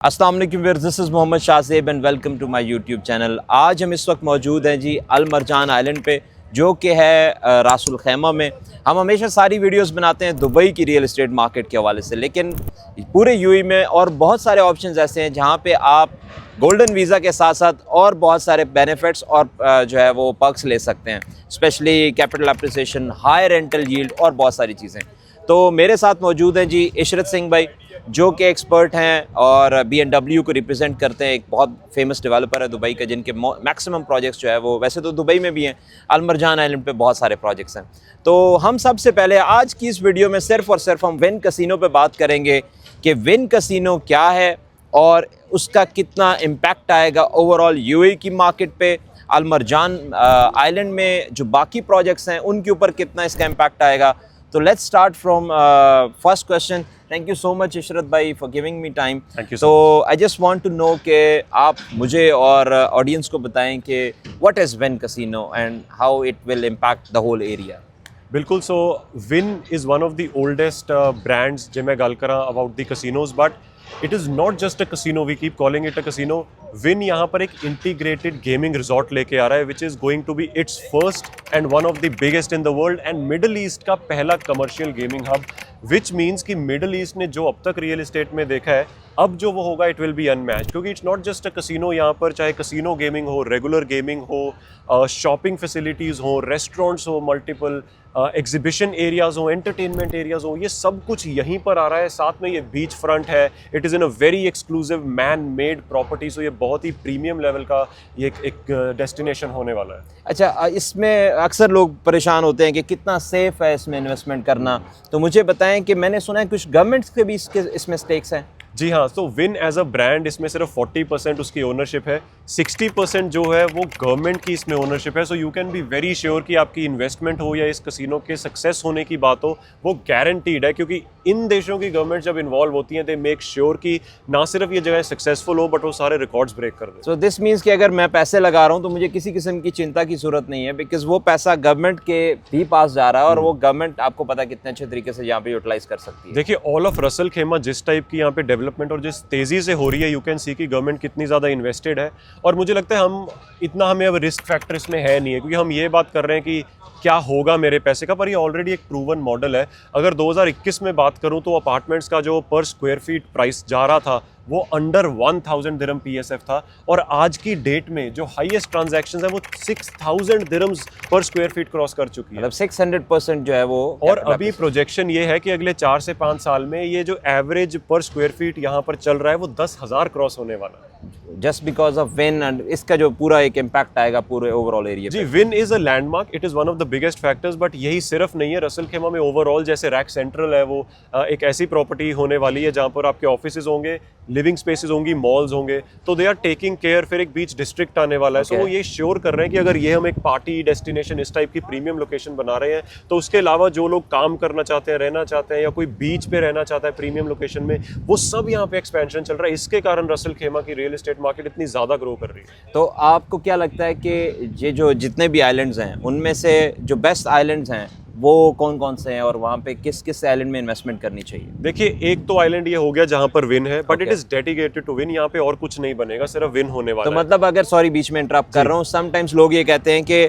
अस्सलाम वालेकुम viewers, this is Mohammad Shahzeb and welcome to my YouTube channel. आज हम इस वक्त मौजूद हैं जी अल मरजान आइलैंड पे, जो कि है रासुल खैमा में। हम हमेशा सारी वीडियोस बनाते हैं दुबई की रियल एस्टेट मार्केट के हवाले से, लेकिन पूरे यूएई में और बहुत सारे ऑप्शंस ऐसे हैं जहाँ पे आप गोल्डन वीज़ा के साथ साथ और बहुत सारे बेनिफिट्स और जो है वो पर्क्स ले सकते हैं, specially capital appreciation, high rental yield और बहुत सारी चीज़ें। तो मेरे साथ मौजूद हैं जी इशरत सिंह भाई, जो कि एक्सपर्ट हैं और BMW को रिप्रेजेंट करते हैं। एक बहुत फेमस डेवलपर है दुबई का, जिनके मैक्सिमम प्रोजेक्ट्स जो है वो वैसे तो दुबई में भी हैं, अल मरजान आइलैंड पे बहुत सारे प्रोजेक्ट्स हैं। तो हम सबसे पहले आज की इस वीडियो में सिर्फ और सिर्फ हम विन कैसीनो पे बात करेंगे कि विन कैसीनो क्या है और उसका कितना इम्पैक्ट आएगा ओवरऑल यूएई की मार्केट पे, अल मरजान आइलैंड में जो बाकी प्रोजेक्ट्स हैं उनके ऊपर कितना इसका इम्पैक्ट आएगा। तो let's start from first question. Thank you so much Ishrat भाई फॉर गिविंग मी टाइम। तो I just want to know कि आप मुझे और ऑडियंस को बताएं कि what is win casino and how it will impact the whole area. बिल्कुल। So win is one of the oldest brands जे मैं गल करा about the casinos, but it is not just a casino, we keep calling it a casino. Win यहाँ पर एक integrated gaming resort लेके आ रहा है, which is going to be its first and one of the biggest in the world and middle east का पहला commercial gaming hub, which means कि मिडल ईस्ट ने जो अब तक रियल एस्टेट में देखा है, अब जो वो होगा इट विल बी अनमैच्ड, क्योंकि it's not just a casino. यहाँ पर चाहे कसिनो गेमिंग हो, रेगुलर गेमिंग हो, शॉपिंग फैसिलिटीज़ हो, रेस्टोरेंट्स हो, मल्टीपल एग्जीबिशन एरियाज हो, एंटरटेनमेंट एरियाज हो, ये सब कुछ यहीं पर आ रहा है। साथ में ये बीच फ्रंट है, it is in a very exclusive man made property, so ये बहुत ही प्रीमियम लेवल का ये एक डेस्टिनेशन होने वाला है। अच्छा, इसमें अक्सर लोग परेशान होते हैं कि कितना सेफ़ है इसमें इन्वेस्टमेंट करना, तो मुझे बताएं कि मैंने सुना है कुछ गवर्नमेंट्स के भी इसमें स्टेक्स हैं। जी हाँ, तो विन एज अ ब्रांड इसमें सिर्फ 40% उसकी ओनरशिप है, 60% जो है वो गवर्नमेंट की इसमें ओनरशिप है। So you can be very sure कि आपकी इन्वेस्टमेंट हो या इस कसिनो के सक्सेस होने की बात हो, वो गारंटीड है, क्योंकि इन देशों की गवर्नमेंट जब इन्वॉल्व होती हैं दे मेक श्योर कि ना सिर्फ ये जगह सक्सेसफुल हो बट वो सारे रिकॉर्ड्स ब्रेक कर दे। सो दिस मीन्स कि अगर मैं पैसे लगा रहा हूँ तो मुझे किसी किस्म की चिंता की जरूरत नहीं है, बिकॉज वो पैसा गवर्नमेंट के भी पास जा रहा है और वो गवर्नमेंट आपको पता कितने अच्छे तरीके से यहाँ पे यूटिलाइज कर सकती है। देखिए, ऑल ऑफ रसल खेमा जिस टाइप की यहाँ पे डेवलपमेंट और जिस तेज़ी से हो रही है, यू कैन सी कि गवर्नमेंट कितनी ज़्यादा इन्वेस्टेड है। और मुझे लगता है हमें अब रिस्क फैक्टर इसमें है नहीं है, क्योंकि हम ये बात कर रहे हैं कि क्या होगा मेरे पैसे का, पर ये ऑलरेडी एक प्रूवन मॉडल है। अगर 2021 में बात करूं तो अपार्टमेंट्स का जो पर स्क्वायर फीट प्राइस जा रहा था वो अंडर 1000 दिरहम PSF था, और आज की डेट में जो हाईएस्ट ट्रांजैक्शंस है वो 6000 दिरहम्स पर स्क्वायर फीट क्रॉस कर चुकी है, मतलब 600% जो है वो। और अभी प्रोजेक्शन ये है कि अगले 4 से 5 साल में ये जो एवरेज पर स्क्वायर फीट यहाँ पर चल रहा है वो 10,000 क्रॉस होने वाला है, just because of Wynn, and इसका जो पूरा एक इम्पैक्ट आएगा पूरे ओवरऑल एरिया। जी, Wynn is a landmark, it is one of the biggest factors, but यही सिर्फ नहीं है। रसल खेमा में ओवरऑल जैसे रैक सेंट्रल है, वो एक ऐसी प्रॉपर्टी होने वाली है जहाँ पर आपके ऑफिसेज होंगे, लिविंग स्पेसेस होंगी, मॉल्स होंगे, तो दे आर टेकिंग केयर। फिर एक बीच डिस्ट्रिक्ट आने वाला है, सो वो ये श्योर कर रहे हैं कि अगर ये हम एक पार्टी डेस्टिनेशन इस टाइप की प्रीमियम लोकेशन बना रहे हैं, तो उसके अलावा जो लोग काम करना चाहते हैं, रहना चाहते हैं, या कोई बीच पे रहना चाहता है प्रीमियम लोकेशन में, वो सब यहाँ पे एक्सपेंशन चल रहा है। इसके कारण रसल खेमा की रियल एस्टेट मार्केट इतनी ज़्यादा ग्रो कर रही है। तो आपको क्या लगता है कि ये जो जितने भी आइलैंड्स हैं उनमें से जो बेस्ट आइलैंड्स हैं वो कौन कौन से हैं और वहाँ पे किस किस आइलैंड में इन्वेस्टमेंट करनी चाहिए? देखिए, एक तो आइलैंड ये हो गया जहाँ पर विन है, but it is dedicated to Wynn. यहाँ पे और कुछ नहीं बनेगा, सिर्फ विन होने वाला तो है। मतलब अगर, सॉरी बीच में इंटरप्ट कर रहा हूँ, समटाइम्स लोग ये कहते हैं कि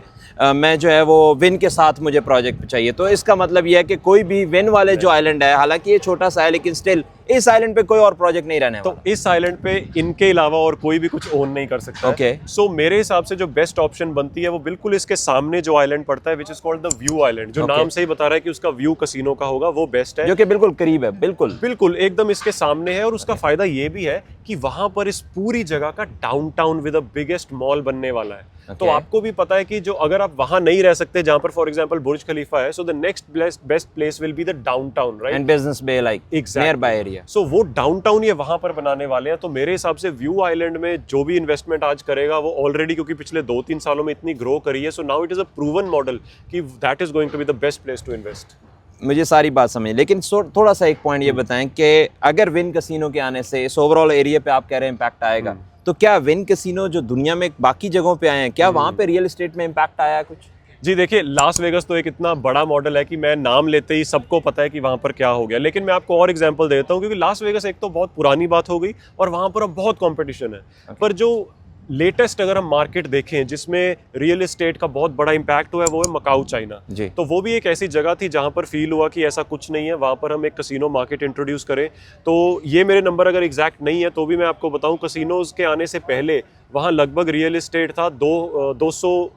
मैं जो है वो विन के साथ मुझे प्रोजेक्ट चाहिए, तो इसका मतलब ये है कि कोई भी विन वाले जो आइलैंड है, हालांकि ये छोटा सा है लेकिन स्टिल इस आइलैंड पे कोई और प्रोजेक्ट नहीं रहने वाला। तो इस आइलैंड पे इनके अलावा और कोई भी कुछ ओन नहीं कर सकता। ओके। सो मेरे हिसाब से जो बेस्ट ऑप्शन बनती है वो बिल्कुल इसके सामने जो आइलैंड पड़ता है, which is called the view island, जो नाम से ही बता रहा है कि उसका व्यू कसिनो का होगा, वो बेस्ट है, जो कि बिल्कुल करीब है, बिल्कुल बिल्कुल एकदम इसके सामने है। और उसका फायदा ये भी है कि वहां पर इस पूरी जगह का downtown with the biggest mall बनने वाला है। तो आपको भी पता है कि जो अगर आप वहां नहीं रह सकते जहां पर फॉर एग्जांपल बुर्ज खलीफा है, so the next best place will be the downtown, right, and business bay, like nearby area. So वो डाउनटाउन ये वहां पर बनाने वाले हैं। तो मेरे हिसाब से व्यू आइलैंड में जो भी इन्वेस्टमेंट आज करेगा वो ऑलरेडी, क्योंकि पिछले 2-3 सालों में इतनी ग्रो करी है, so now it is a proven model कि that is going to be the best place to invest. मुझे सारी बात समझ, लेकिन थोड़ा सा एक पॉइंट ये बताएं कि अगर विन कैसीनो के आने से इस ओवरऑल एरिया पे आप कह रहे हैं इम्पैक्ट आएगा, तो क्या विन कैसीनो जो दुनिया में बाकी जगहों पे आए हैं, क्या वहाँ पे रियल एस्टेट में इम्पैक्ट आया है कुछ? जी देखिए, लास वेगस तो एक इतना बड़ा मॉडल है कि मैं नाम लेते ही सबको पता है कि वहाँ पर क्या हो गया, लेकिन मैं आपको और एग्जांपल देता हूँ क्योंकि लास वेगस एक तो बहुत पुरानी बात हो गई और वहाँ पर अब बहुत कंपटीशन है। पर जो लेटेस्ट अगर हम मार्केट देखें जिसमें रियल एस्टेट का बहुत बड़ा इम्पैक्ट हुआ है वो है मकाऊ, चाइना। जी। तो वो भी एक ऐसी जगह थी जहाँ पर फील हुआ कि ऐसा कुछ नहीं है, वहाँ पर हम एक कसिनो मार्केट इंट्रोड्यूस करें। तो ये मेरे नंबर अगर एग्जैक्ट नहीं है तो भी मैं आपको बताऊँ, कसिनोज के आने से पहले वहाँ लगभग रियल एस्टेट था $200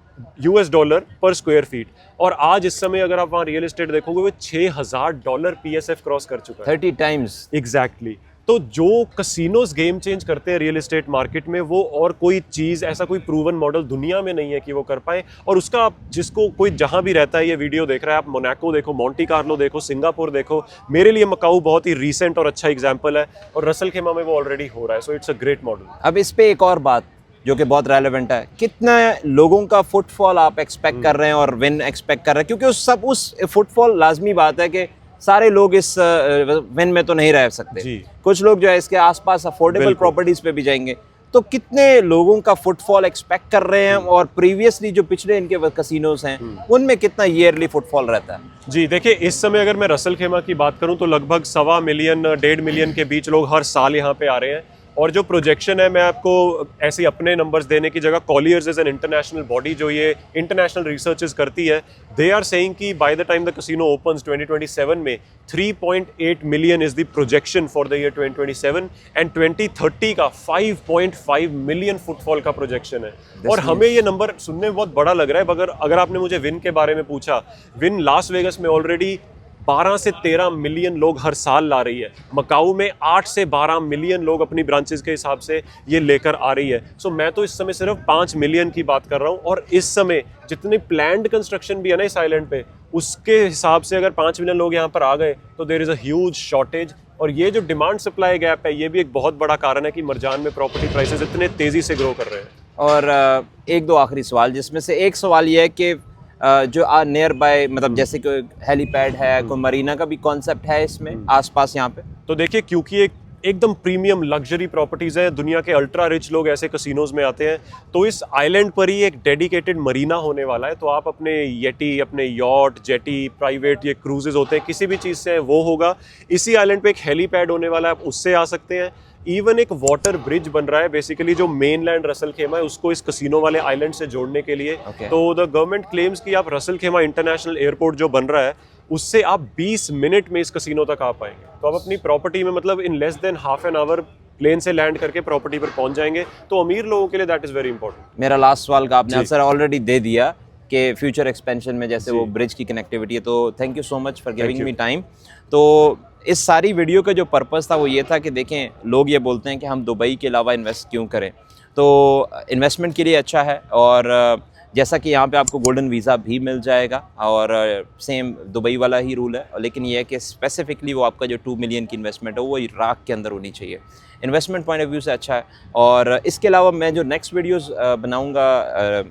पर स्क्वायर फीट, और आज इस समय अगर आप वहाँ रियल एस्टेट देखोगे वो $6000 PSF क्रॉस कर चुका है। 30 टाइम्स। एग्जैक्टली। तो जो कसिनोज गेम चेंज करते हैं रियल एस्टेट मार्केट में, वो और कोई चीज़, ऐसा कोई प्रूवन मॉडल दुनिया में नहीं है कि वो कर पाए। और उसका आप जिसको कोई जहां भी रहता है ये वीडियो देख रहा है, आप मोनाको देखो, मोंटी कार्लो देखो, सिंगापुर देखो, मेरे लिए मकाऊ बहुत ही रीसेंट और अच्छा एग्जाम्पल है, और रसल खेमा में वो ऑलरेडी हो रहा है। So it's a great model. अब इस पे एक और बात जो कि बहुत रेलेवेंट है, कितना लोगों का फुटफॉल आप एक्सपेक्ट कर रहे हैं और विन एक्सपेक्ट कर रहे हैं, क्योंकि उस फुटफॉल लाजमी बात है कि सारे लोग इस विन में तो नहीं रह सकते जी। कुछ लोग जो है इसके आसपास अफोर्डेबल प्रॉपर्टीज पे भी जाएंगे। तो कितने लोगों का फुटफॉल एक्सपेक्ट कर रहे हैं, और प्रीवियसली जो पिछले इनके कसिनोज हैं उनमें कितना ईयरली फुटफॉल रहता है? जी देखिए, इस समय अगर मैं रसल खेमा की बात करूं तो लगभग 1.25 मिलियन 1.5 मिलियन के बीच लोग हर साल यहाँ पे आ रहे हैं। और जो प्रोजेक्शन है, मैं आपको ऐसे अपने नंबर्स देने की जगह, Colliers is an international body जो ये इंटरनेशनल रिसर्चेस करती है, दे आर सेइंग कि by the time the casino opens 2027 में 3.8 million is the projection for the year 2027, and 2030 का 5.5 मिलियन फुटफॉल का प्रोजेक्शन है। और हमें ये नंबर सुनने में बहुत बड़ा लग रहा है, मगर अगर आपने मुझे विन के बारे में पूछा, विन लास वेगस में ऑलरेडी 12 से 13 मिलियन लोग हर साल ला रही है। मकाऊ में 8 से 12 मिलियन लोग अपनी ब्रांचेस के हिसाब से ये लेकर आ रही है। सो मैं तो इस समय सिर्फ 5 मिलियन की बात कर रहा हूँ, और इस समय जितनी प्लान्ड कंस्ट्रक्शन भी है ना इस आइलैंड पे, उसके हिसाब से अगर 5 मिलियन लोग यहाँ पर आ गए तो there is a huge shortage. और ये जो डिमांड सप्लाई गैप है, ये भी एक बहुत बड़ा कारण है कि मरजान में प्रॉपर्टी प्राइसेस इतने तेज़ी से ग्रो कर रहे हैं। और एक दो आखिरी सवाल, जिसमें से एक सवाल ये है कि जो नियर बाय, मतलब जैसे कि हेलीपैड है, कोई मरीना का भी कॉन्सेप्ट है इसमें आसपास यहाँ पे? तो देखिए, क्योंकि एकदम प्रीमियम लग्जरी प्रॉपर्टीज़ है, दुनिया के अल्ट्रा रिच लोग ऐसे कसिनोज में आते हैं, तो इस आइलैंड पर ही एक डेडिकेटेड मरीना होने वाला है। तो आप अपने येटी, अपने यॉट, जेटी, प्राइवेट ये क्रूजेज होते हैं, किसी भी चीज़ से वो होगा। इसी आइलैंड पे एक हेलीपैड होने वाला है, आप उससे आ सकते हैं। इवन एक वाटर ब्रिज बन रहा है, बेसिकली जो मेन लैंड रसल खेमा है उसको इस कसिनो वाले आइलैंड से जोड़ने के लिए। तो द गवर्नमेंट क्लेम्स कि आप रसल खेमा इंटरनेशनल एयरपोर्ट जो बन रहा है उससे आप 20 मिनट में इस कसिनो तक आ पाएंगे। तो आप अपनी प्रॉपर्टी में, मतलब in less than half an hour plane से लैंड करके प्रॉपर्टी पर पहुंच जाएंगे। तो अमीर लोगों के लिए दैट इज़ वेरी इंपॉर्टेंट। मेरा लास्ट सवाल का आपने आंसर ऑलरेडी दे दिया कि फ्यूचर एक्सपेंशन में जैसे वो ब्रिज की कनेक्टिविटी है। तो thank you so much for giving me time. तो इस सारी वीडियो का जो पर्पस था वो ये था कि देखें, लोग ये बोलते हैं कि हम दुबई के अलावा इन्वेस्ट क्यों करें, तो इन्वेस्टमेंट के लिए अच्छा है। और जैसा कि यहाँ पे आपको गोल्डन वीज़ा भी मिल जाएगा, और सेम दुबई वाला ही रूल है, लेकिन ये है कि स्पेसिफिकली वो आपका जो 2 मिलियन की इन्वेस्टमेंट है वो इराक के अंदर होनी चाहिए। इन्वेस्टमेंट पॉइंट ऑफ व्यू से अच्छा है। और इसके अलावा मैं जो नेक्स्ट वीडियोज़ बनाऊँगा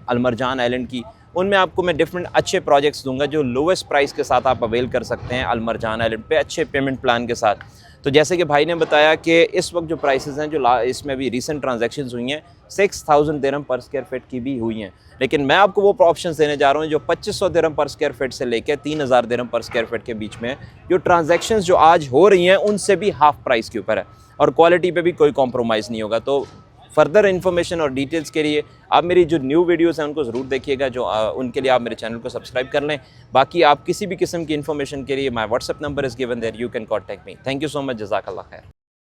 अलमरजान आइलैंड की, उनमें आपको मैं डिफरेंट अच्छे प्रोजेक्ट्स दूंगा जो लोवेस्ट प्राइस के साथ आप अवेल कर सकते हैं अलमरजान आइलैंड पे, अच्छे पेमेंट प्लान के साथ। तो जैसे कि भाई ने बताया कि इस वक्त जो प्राइसेस हैं, जो इसमें भी रीसेंट ट्रांजैक्शंस हुई हैं, 6000 दिरहम पर स्क्वायर फीट की भी हुई हैं। लेकिन मैं आपको वो ऑप्शंस देने जा रहा हूँ जो 2500 दिरहम पर स्क्वायर फीट से लेकर 3000 दिरहम पर स्क्वायर फीट के बीच में, जो ट्रांजैक्शंस जो आज हो रही हैं उनसे भी हाफ प्राइस के ऊपर है, और क्वालिटी पे भी कोई कॉम्प्रोमाइज़ नहीं होगा। तो फर्दर इन्फॉर्मेशन और डिटेल्स के लिए आप मेरी जो न्यू वीडियोस हैं उनको ज़रूर देखिएगा, जो उनके लिए आप मेरे चैनल को सब्सक्राइब कर लें। बाकी आप किसी भी किस्म की इन्फॉर्मेशन के लिए my WhatsApp number is given there, you can contact me. Thank you so much, जज़ाकल्लाह खैर।